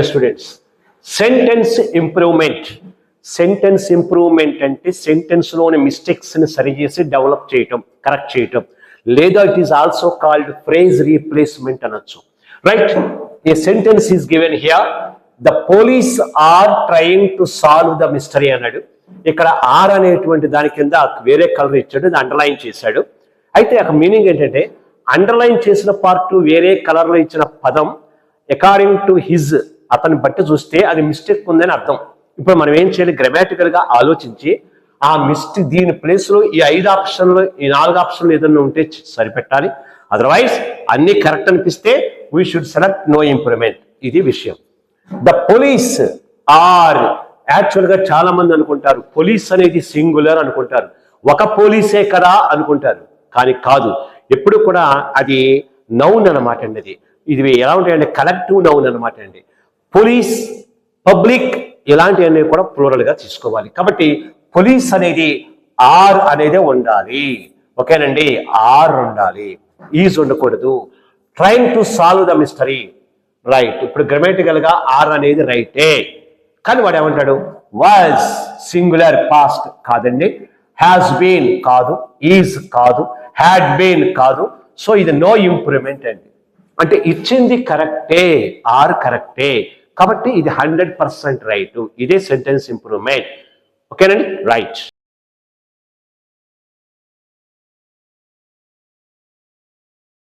Students, sentence improvement అంటే sentence లోని mistakes ని సరిచేసి డెవలప్ చేయటం, కరెక్ట్ చేయటం, లేదా it is also called phrase replacement అనొచ్చు. Right, a sentence is given here, the police are trying to solve the mystery అన్నాడు. ఇక్కడ ఆర్ అనేటువంటి దాని కింద వేరే కలర్ ఇచ్చాడు, అండర్లైన్ చేశాడు. అయితే అక్కడ మీనింగ్ ఏంటంటే అండర్లైన్ చేసిన పార్ట్ వేరే కలర్ లో ఇచ్చిన పదం అకార్డింగ్ టు హిజ్, అతన్ని బట్టి చూస్తే అది మిస్టేక్ ఉందని అర్థం. ఇప్పుడు మనం ఏం చేయాలి, గ్రామాటికల్ గా ఆలోచించి ఆ మిస్టేక్ దీని ప్లేస్ లో ఈ 5 ఆప్షన్లు ఈ 4 ఆప్షన్లు ఏదైనా ఉంటే సరిపెట్టాలి. అదర్వైజ్ అన్ని కరెక్ట్ అనిపిస్తే we should select no improvement. ఇది విషయం. ద పోలీస్ ఆర్, యాక్చువల్ గా చాలా మంది అనుకుంటారు పోలీస్ అనేది సింగులర్ అనుకుంటారు, ఒక పోలీసే కదా అనుకుంటారు. కానీ కాదు, ఎప్పుడు కూడా అది నౌన్ అనమాట అండి. ఇది ఎలా ఉంటాయంటే కలెక్టివ్ నౌన్ అనమాట అండి. పోలీస్, పబ్లిక్ ఇలాంటివన్నీ కూడా ప్లూరల్ గా తీసుకోవాలి. కాబట్టి పోలీస్ అనేది ఆర్ అనేదే ఉండాలి. ఓకేనండి, ఆర్ ఉండాలి, ఈజ్ ఉండకూడదు. Trying to solve the mystery, right. ఇప్పుడు గ్రామాటికల్ గా ఆర్ అనేది రైటే, కానీ వాడు ఏమంటాడు, వాజ్ సింగులర్ పాస్ట్ కాదండి, హ్యాస్ బీన్ కాదు, ఈజ్ కాదు, హ్యాడ్ బీన్ కాదు. సో ఇది నో ఇంప్రూవ్మెంట్ అండి. అంటే ఇచ్చింది కరెక్టే, ఆర్ కరెక్టే, కాబట్టి ఇది 100% రైట్. ఇదే సెంటెన్స్ ఇంప్రూవ్మెంట్. ఓకేనండి, రైట్.